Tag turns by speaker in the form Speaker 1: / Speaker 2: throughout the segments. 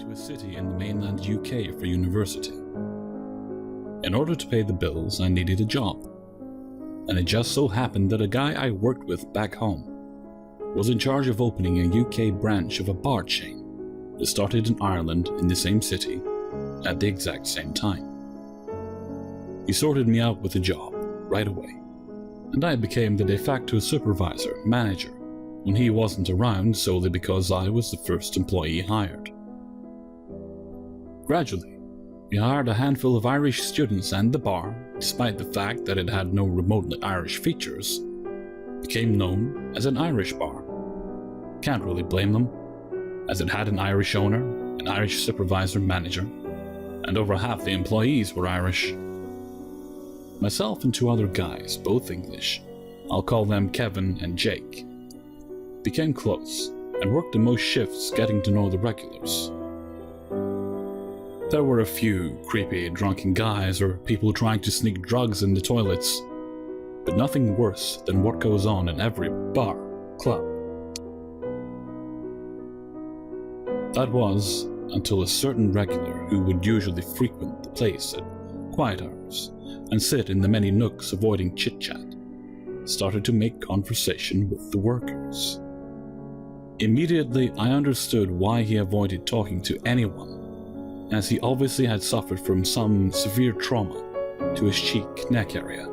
Speaker 1: to a city in the mainland UK for university. In order to pay the bills, I needed a job. And it just so happened that a guy I worked with back home was in charge of opening a UK branch of a bar chain that started in Ireland in the same city at the exact same time. He sorted me out with a job right away, and I became the de facto supervisor, manager, when he wasn't around, solely because I was the first employee hired. Gradually, we hired a handful of Irish students, and the bar, despite the fact that it had no remotely Irish features, became known as an Irish bar. Can't really blame them, as it had an Irish owner, an Irish supervisor manager, and over half the employees were Irish. Myself and two other guys, both English, I'll call them Kevin and Jake, became close and worked the most shifts getting to know the regulars. There were a few creepy, drunken guys or people trying to sneak drugs in the toilets, but nothing worse than what goes on in every bar, club. That was until a certain regular who would usually frequent the place at quiet hours and sit in the many nooks avoiding chit-chat started to make conversation with the workers. Immediately, I understood why he avoided talking to anyone, as he obviously had suffered from some severe trauma to his cheek, neck area.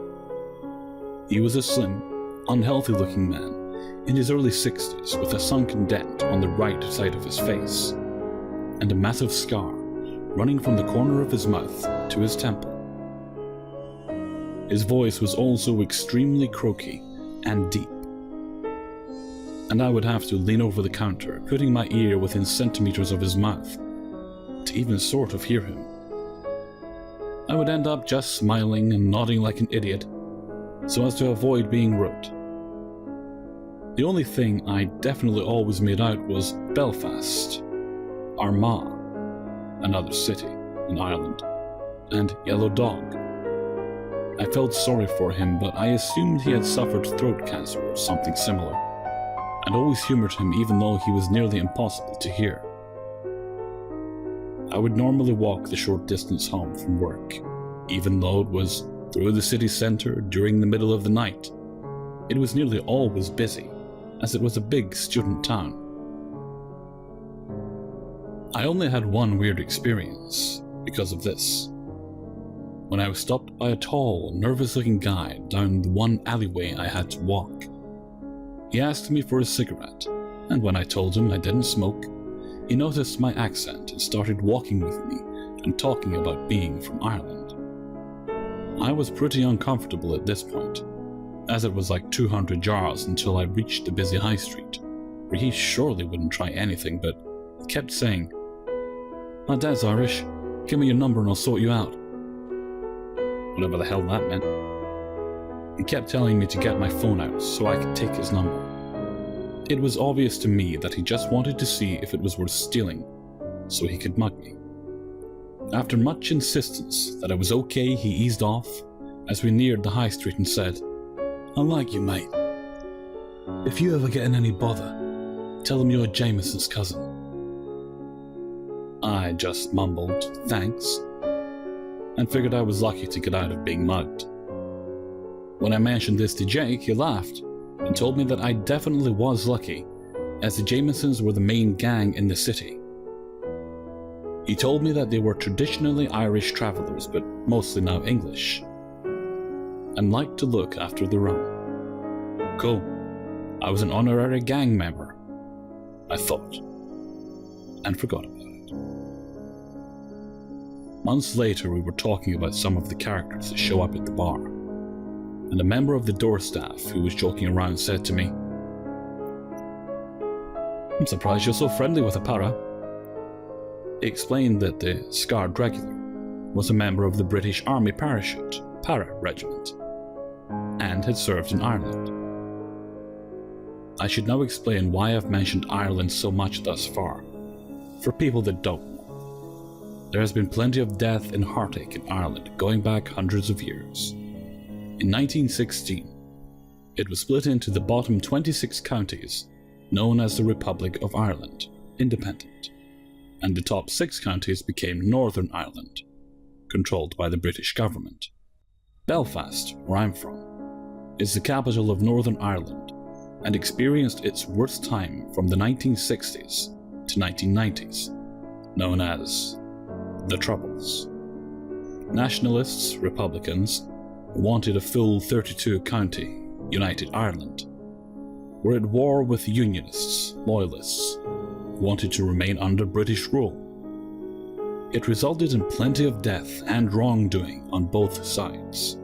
Speaker 1: He was a slim, unhealthy-looking man in his early 60s with a sunken dent on the right side of his face, and a massive scar running from the corner of his mouth to his temple. His voice was also extremely croaky and deep, and I would have to lean over the counter, putting my ear within centimeters of his mouth to even sort of hear him. I would end up just smiling and nodding like an idiot so as to avoid being rude. The only thing I definitely always made out was Belfast, Armagh, another city in Ireland, and Yellow Dog. I felt sorry for him, but I assumed he had suffered throat cancer or something similar, and always humored him even though he was nearly impossible to hear. I would normally walk the short distance home from work, even though it was through the city centre during the middle of the night. It was nearly always busy, as it was a big student town. I only had one weird experience because of this. When I was stopped by a tall, nervous-looking guy down the one alleyway I had to walk. He asked me for a cigarette, and when I told him I didn't smoke, he noticed my accent and started walking with me and talking about being from Ireland. I was pretty uncomfortable at this point, as it was like 200 yards until I reached the busy high street, where he surely wouldn't try anything, but he kept saying, "My dad's Irish, give me your number and I'll sort you out." Whatever the hell that meant. He kept telling me to get my phone out so I could take his number. It was obvious to me that he just wanted to see if it was worth stealing, so he could mug me. After much insistence that I was okay, he eased off as we neared the high street and said, "I like you, mate. If you ever get in any bother, tell him you're Jameson's cousin." I just mumbled, "Thanks," and figured I was lucky to get out of being mugged. When I mentioned this to Jake, he laughed and told me that I definitely was lucky, as the Jamesons were the main gang in the city. He told me that they were traditionally Irish travelers, but mostly now English, and liked to look after their own. Cool. I was an honorary gang member, I thought, and forgot about it. Months later, we were talking about some of the characters that show up at the bar, and a member of the door staff who was joking around said to me, "I'm surprised you're so friendly with a para." He explained that the scarred regular was a member of the British Army Parachute Para Regiment and had served in Ireland. I should now explain why I've mentioned Ireland so much thus far. For people that don't know, there has been plenty of death and heartache in Ireland going back hundreds of years. In 1916, it was split into the bottom 26 counties known as the Republic of Ireland, independent, and the top 6 counties became Northern Ireland, controlled by the British government. Belfast, where I'm from, is the capital of Northern Ireland and experienced its worst time from the 1960s to 1990s, known as the Troubles. Nationalists, Republicans, wanted a full 32-county United Ireland, were at war with Unionists, Loyalists, who wanted to remain under British rule. It resulted in plenty of death and wrongdoing on both sides.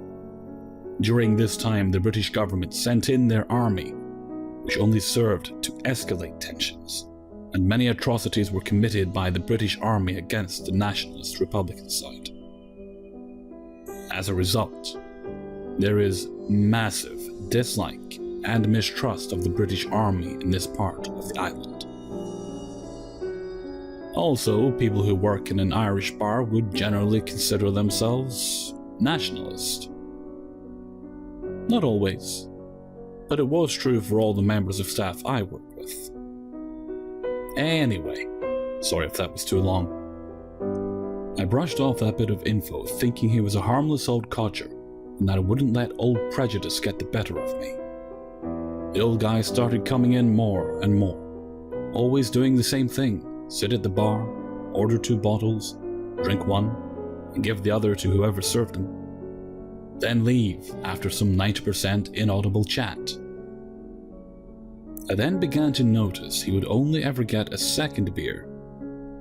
Speaker 1: During this time, the British government sent in their army, which only served to escalate tensions, and many atrocities were committed by the British army against the nationalist Republican side. As a result, there is massive dislike and mistrust of the British army in this part of the island. Also, people who work in an Irish bar would generally consider themselves nationalist. Not always, but it was true for all the members of staff I worked with. Anyway, sorry if that was too long. I brushed off that bit of info thinking he was a harmless old codger and that I wouldn't let old prejudice get the better of me. The old guy started coming in more and more, always doing the same thing: sit at the bar, order 2 bottles, drink 1, and give the other to whoever served him, then leave after some 90% inaudible chat. I then began to notice he would only ever get a second beer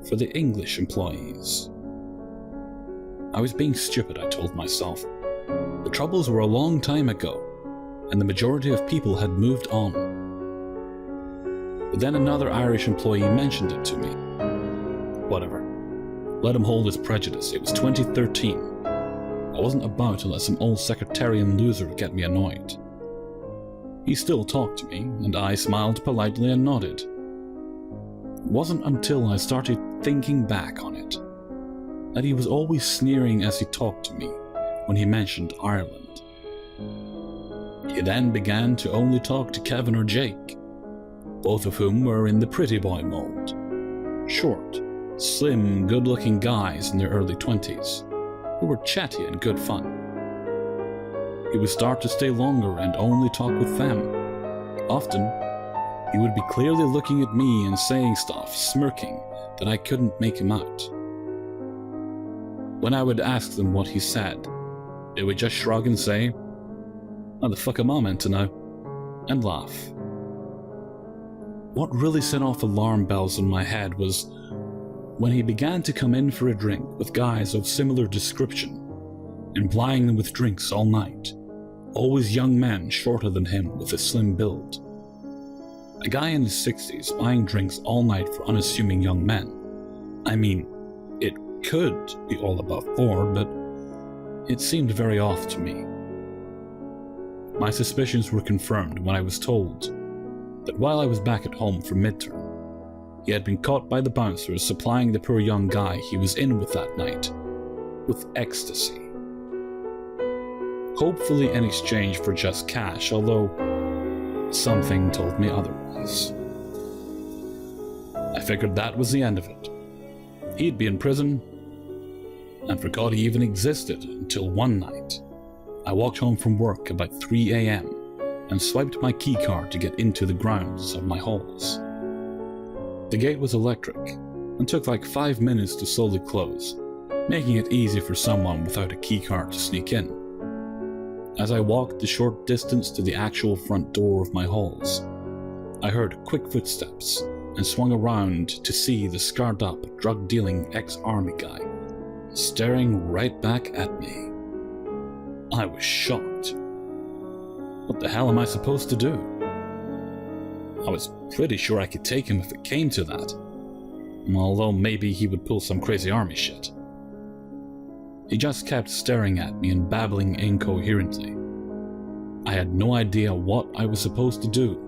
Speaker 1: for the English employees. I was being stupid, I told myself. The Troubles were a long time ago, and the majority of people had moved on. But then another Irish employee mentioned it to me. Whatever. Let him hold his prejudice. It was 2013. I wasn't about to let some old secretarian loser get me annoyed. He still talked to me, and I smiled politely and nodded. It wasn't until I started thinking back on it that he was always sneering as he talked to me when he mentioned Ireland. He then began to only talk to Kevin or Jake, both of whom were in the pretty boy mold. Short, slim, good-looking guys in their early 20s, who were chatty and good fun. He would start to stay longer and only talk with them. Often, he would be clearly looking at me and saying stuff, smirking, that I couldn't make him out. When I would ask them what he said, they would just shrug and say, "How the fuck am I meant to know?" and laugh. What really set off alarm bells in my head was when he began to come in for a drink with guys of similar description, and plying them with drinks all night, always young men shorter than him with a slim build. A guy in his 60s buying drinks all night for unassuming young men. I mean, it could be all above board, but it seemed very off to me. My suspicions were confirmed when I was told that while I was back at home for midterm, he had been caught by the bouncers supplying the poor young guy he was in with that night with ecstasy. Hopefully in exchange for just cash, although something told me otherwise. I figured that was the end of it. He'd be in prison, and forgot he even existed until one night. I walked home from work about 3 a.m. and swiped my keycard to get into the grounds of my halls. The gate was electric and took like 5 minutes to slowly close, making it easy for someone without a keycard to sneak in. As I walked the short distance to the actual front door of my halls, I heard quick footsteps and swung around to see the scarred-up, drug-dealing ex-army guy staring right back at me. I was shocked. What the hell am I supposed to do? I was pretty sure I could take him if it came to that, although maybe he would pull some crazy army shit. He just kept staring at me and babbling incoherently. I had no idea what I was supposed to do,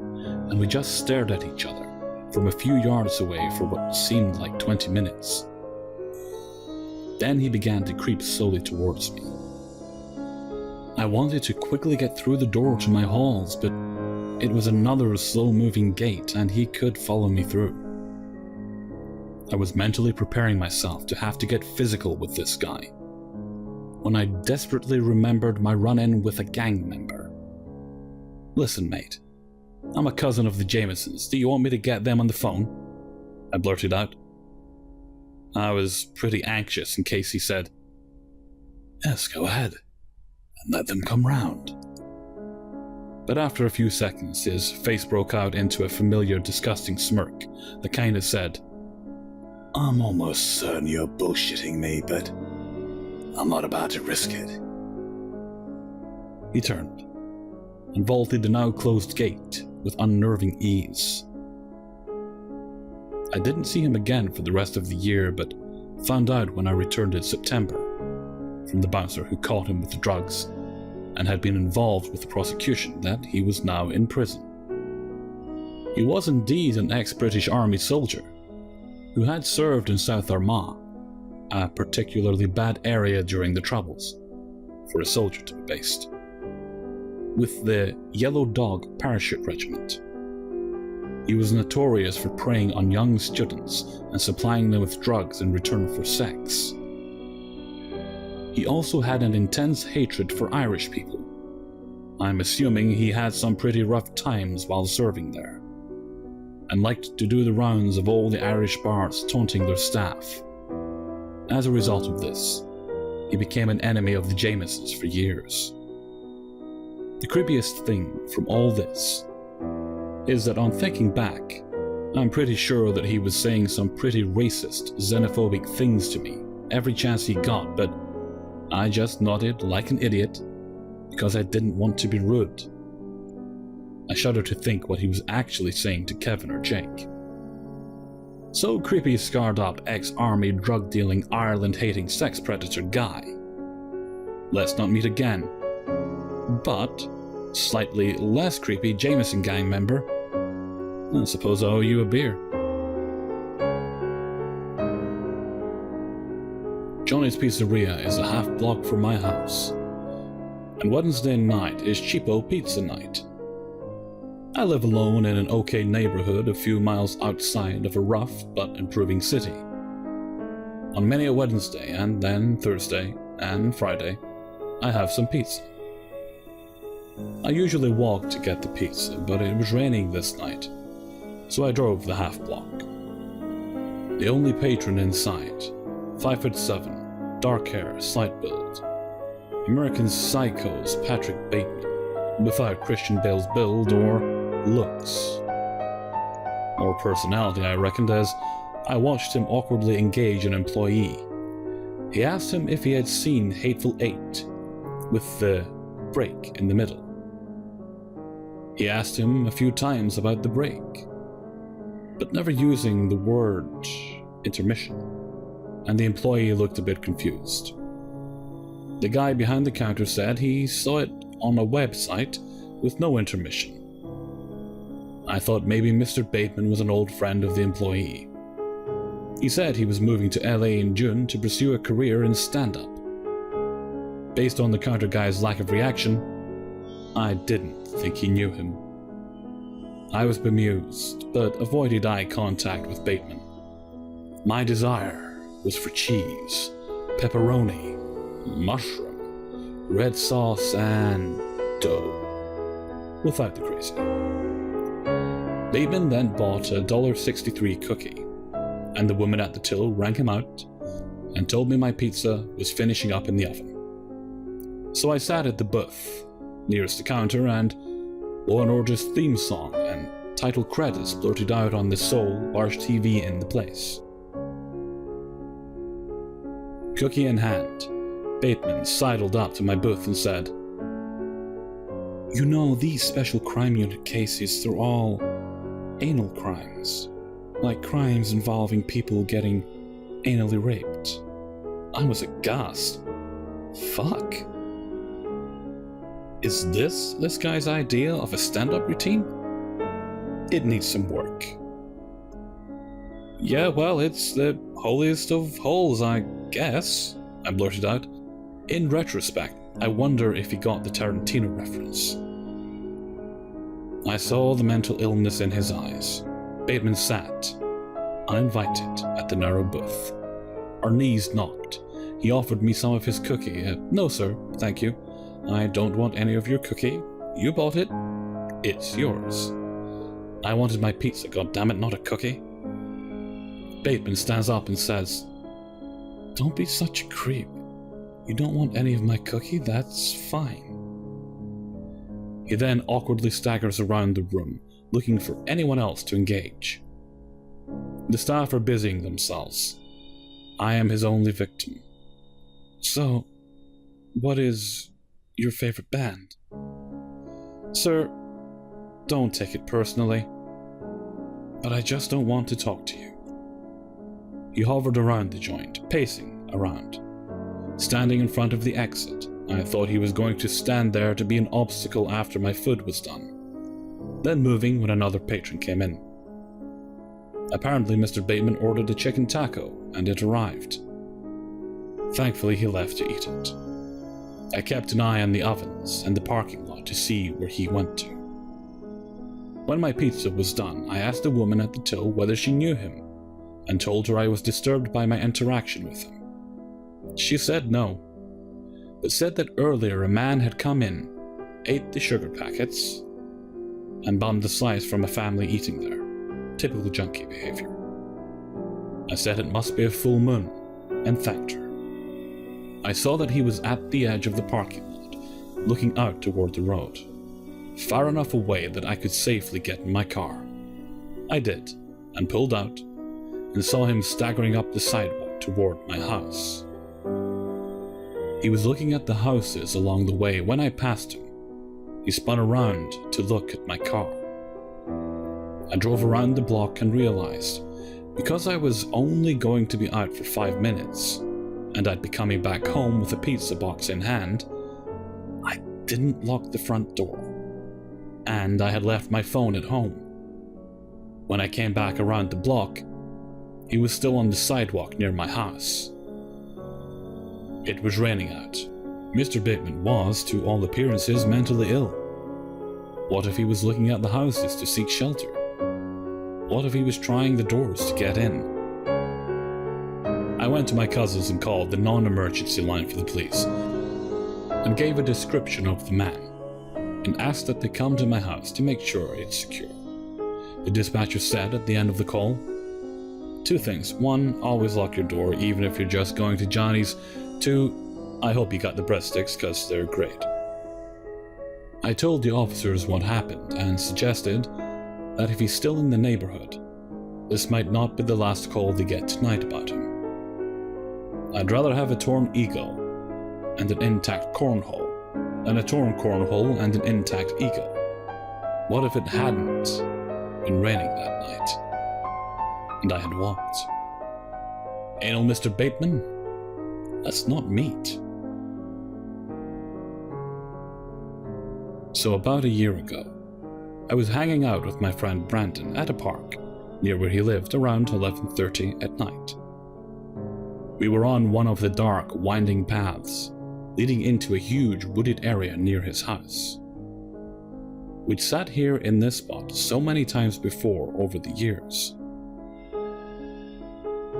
Speaker 1: and we just stared at each other from a few yards away for what seemed like 20 minutes. Then he began to creep slowly towards me. I wanted to quickly get through the door to my halls, but it was another slow-moving gate and he could follow me through. I was mentally preparing myself to have to get physical with this guy, when I desperately remembered my run-in with a gang member. "Listen, mate, I'm a cousin of the Jamesons. Do you want me to get them on the phone?" I blurted out. I was pretty anxious in case he said, "Yes, go ahead, and let them come round." But after a few seconds, his face broke out into a familiar, disgusting smirk that kind of said, "I'm almost certain you're bullshitting me, but I'm not about to risk it." He turned and vaulted the now closed gate with unnerving ease. I didn't see him again for the rest of the year, but found out when I returned in September from the bouncer who caught him with the drugs and had been involved with the prosecution that he was now in prison. He was indeed an ex-British Army soldier who had served in South Armagh, a particularly bad area during the Troubles, for a soldier to be based, with the Yellow Dog Parachute Regiment. He was notorious for preying on young students and supplying them with drugs in return for sex. He also had an intense hatred for Irish people. I'm assuming he had some pretty rough times while serving there, and liked to do the rounds of all the Irish bars taunting their staff. As a result of this, he became an enemy of the Jamesons for years. The creepiest thing from all this is that on thinking back, I'm pretty sure that he was saying some pretty racist, xenophobic things to me every chance he got, but I just nodded like an idiot because I didn't want to be rude. I shudder to think what he was actually saying to Kevin or Jake. So creepy, scarred-up, ex-army, drug-dealing, Ireland-hating sex predator guy. Let's not meet again. But slightly less creepy Jameson gang member. I suppose I owe you a beer. Johnny's Pizzeria is a half block from my house, and Wednesday night is cheapo pizza night. I live alone in an okay neighborhood a few miles outside of a rough but improving city. On many a Wednesday and then Thursday and Friday, I have some pizza. I usually walk to get the pizza, but it was raining this night, so I drove the half block. The only patron in sight, 5'7", dark hair, slight build, American Psycho's Patrick Bateman, without Christian Bale's build or looks. Or personality, I reckoned, as I watched him awkwardly engage an employee. He asked him if he had seen Hateful Eight, with the break in the middle. He asked him a few times about the break, but never using the word intermission, and the employee looked a bit confused. The guy behind the counter said he saw it on a website with no intermission. I thought maybe Mr. Bateman was an old friend of the employee. He said he was moving to LA in June to pursue a career in stand-up. Based on the counter guy's lack of reaction, I didn't think he knew him. I was bemused, but avoided eye contact with Bateman. My desire was for cheese, pepperoni, mushroom, red sauce, and dough, without the crazy. Bateman then bought a $1.63 cookie, and the woman at the till rang him out and told me my pizza was finishing up in the oven. So I sat at the booth nearest the counter, and Law & Order's theme song and title credits blurted out on the sole large TV in the place. Cookie in hand, Bateman sidled up to my booth and said, "You know, these special crime unit cases, they're all anal crimes, like crimes involving people getting anally raped." I was aghast. Fuck. Is this guy's idea of a stand-up routine? It needs some work. Yeah, well, it's the holiest of holes, I guess, I blurted out. In retrospect, I wonder if he got the Tarantino reference. I saw the mental illness in his eyes. Bateman sat, uninvited at the narrow booth. Our knees knocked. He offered me some of his cookie. No, sir, thank you. I don't want any of your cookie. You bought it. It's yours. I wanted my pizza, goddammit, not a cookie. Bateman stands up and says, "Don't be such a creep. You don't want any of my cookie? That's fine." He then awkwardly staggers around the room, looking for anyone else to engage. The staff are busying themselves. I am his only victim. "So, what is your favorite band?" "Sir, don't take it personally, but I just don't want to talk to you." He hovered around the joint, pacing around. Standing in front of the exit, I thought he was going to stand there to be an obstacle after my food was done, then moving when another patron came in. Apparently, Mr. Bateman ordered a chicken taco, and it arrived. Thankfully, he left to eat it. I kept an eye on the ovens and the parking lot to see where he went to. When my pizza was done, I asked the woman at the till whether she knew him, and told her I was disturbed by my interaction with him. She said no, but said that earlier a man had come in, ate the sugar packets, and bombed the slice from a family eating there. Typical junkie behavior. I said it must be a full moon, and thanked her. I saw that he was at the edge of the parking lot, looking out toward the road, far enough away that I could safely get in my car. I did, and pulled out, and saw him staggering up the sidewalk toward my house. He was looking at the houses along the way when I passed him. He spun around to look at my car. I drove around the block and realized, because I was only going to be out for 5 minutes, and I'd be coming back home with a pizza box in hand, I didn't lock the front door, and I had left my phone at home. When I came back around the block, he was still on the sidewalk near my house. It was raining out. Mr. Bateman was, to all appearances, mentally ill. What if he was looking at the houses to seek shelter? What if he was trying the doors to get in? I went to my cousin's and called the non-emergency line for the police, and gave a description of the man, and asked that they come to my house to make sure it's secure. The dispatcher said at the end of the call, 2 things. 1, always lock your door even if you're just going to Johnny's. 2, I hope you got the breadsticks because they're great. I told the officers what happened and suggested that if he's still in the neighborhood, this might not be the last call they get tonight about him. I'd rather have a torn ego and an intact cornhole than a torn cornhole and an intact ego. What if it hadn't been raining that night, and I had walked? Anal Mr. Bateman? That's not meat. So about a year ago, I was hanging out with my friend Brandon at a park near where he lived around 11:30 at night. We were on one of the dark, winding paths leading into a huge wooded area near his house. We'd sat here in this spot so many times before over the years.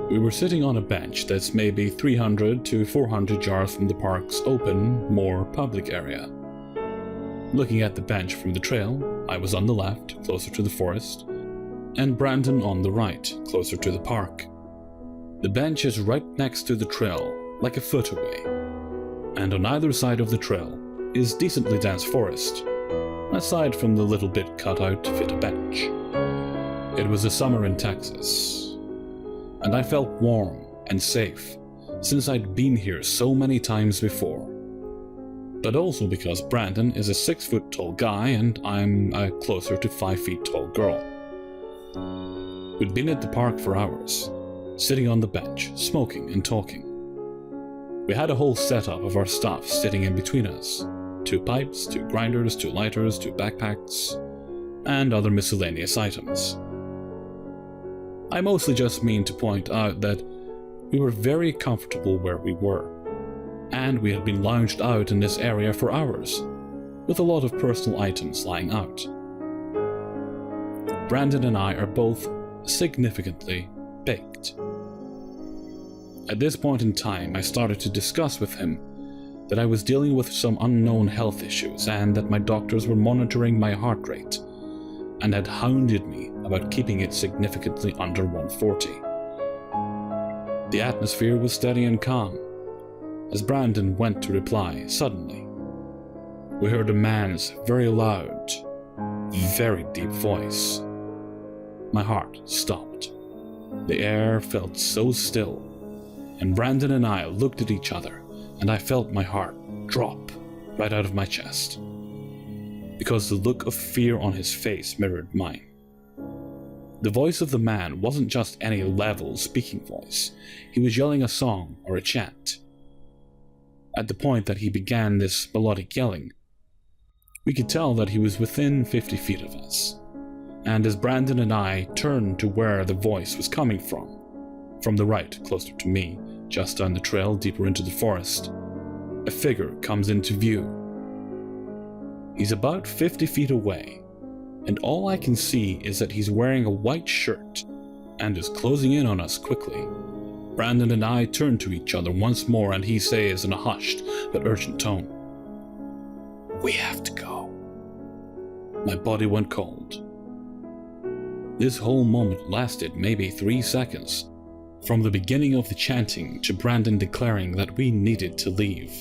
Speaker 1: We were sitting on a bench that's maybe 300 to 400 yards from the park's open, more public area. Looking at the bench from the trail, I was on the left, closer to the forest, and Brandon on the right, closer to the park. The bench is right next to the trail, like a foot away, and on either side of the trail is decently dense forest, aside from the little bit cut out to fit a bench. It was the summer in Texas, and I felt warm and safe since I'd been here so many times before. But also because Brandon is a 6-foot tall guy and I'm a closer to 5 feet tall girl. We'd been at the park for hours, sitting on the bench, smoking and talking. We had a whole setup of our stuff sitting in between us. 2 pipes, 2 grinders, 2 lighters, 2 backpacks, and other miscellaneous items. I mostly just mean to point out that we were very comfortable where we were, and we had been lounged out in this area for hours, with a lot of personal items lying out. Brandon and I are both significantly baked. At this point in time, I started to discuss with him that I was dealing with some unknown health issues and that my doctors were monitoring my heart rate and had hounded me about keeping it significantly under 140. The atmosphere was steady and calm. As Brandon went to reply, suddenly, we heard a man's very loud, very deep voice. My heart stopped. The air felt so still, and Brandon and I looked at each other, and I felt my heart drop right out of my chest, because the look of fear on his face mirrored mine. The voice of the man wasn't just any level speaking voice. He was yelling a song or a chant. At the point that he began this melodic yelling, we could tell that he was within 50 feet of us, and as Brandon and I turned to where the voice was coming from the right, closer to me, just down the trail deeper into the forest, a figure comes into view. He's about 50 feet away, and all I can see is that he's wearing a white shirt and is closing in on us quickly. Brandon and I turn to each other once more, and he says in a hushed but urgent tone, "We have to go." My body went cold. This whole moment lasted maybe 3 seconds, from the beginning of the chanting to Brandon declaring that we needed to leave.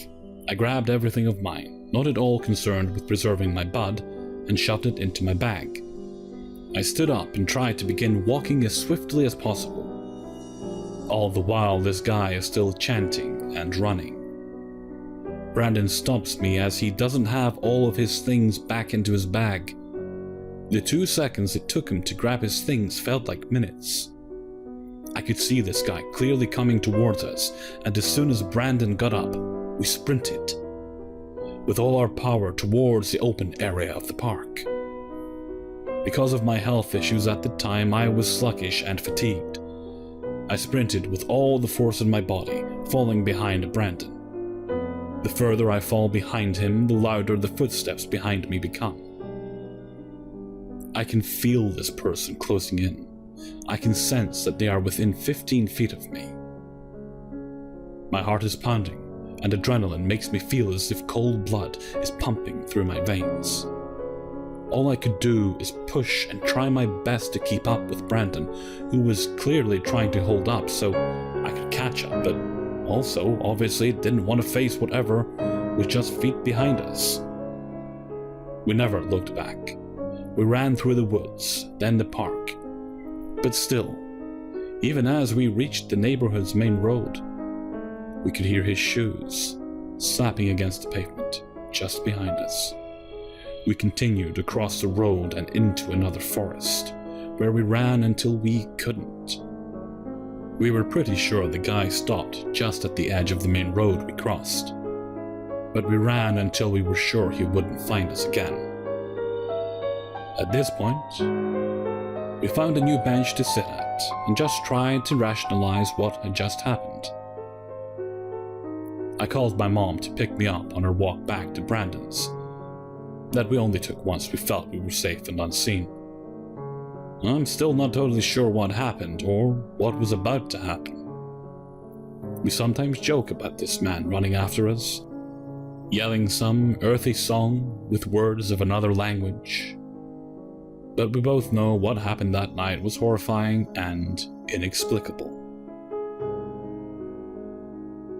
Speaker 1: I grabbed everything of mine, not at all concerned with preserving my bud, and shoved it into my bag. I stood up and tried to begin walking as swiftly as possible. All the while, this guy is still chanting and running. Brandon stops me as he doesn't have all of his things back into his bag. The 2 seconds it took him to grab his things felt like minutes. I could see this guy clearly coming towards us, and as soon as Brandon got up, we sprinted with all our power towards the open area of the park. Because of my health issues at the time, I was sluggish and fatigued. I sprinted with all the force in my body, falling behind Brandon. The further I fall behind him, the louder the footsteps behind me become. I can feel this person closing in. I can sense that they are within 15 feet of me. My heart is pounding, and adrenaline makes me feel as if cold blood is pumping through my veins. All I could do is push and try my best to keep up with Brandon, who was clearly trying to hold up so I could catch up, but also obviously didn't want to face whatever was just feet behind us. We never looked back. We ran through the woods, then the park. But still, even as we reached the neighborhood's main road, we could hear his shoes slapping against the pavement just behind us. We continued across the road and into another forest, where we ran until we couldn't. We were pretty sure the guy stopped just at the edge of the main road we crossed, but we ran until we were sure he wouldn't find us again. At this point, we found a new bench to sit at and just tried to rationalize what had just happened. I called my mom to pick me up on our walk back to Brandon's, that we only took once we felt we were safe and unseen. I'm still not totally sure what happened or what was about to happen. We sometimes joke about this man running after us, yelling some earthy song with words of another language. But we both know what happened that night was horrifying and inexplicable.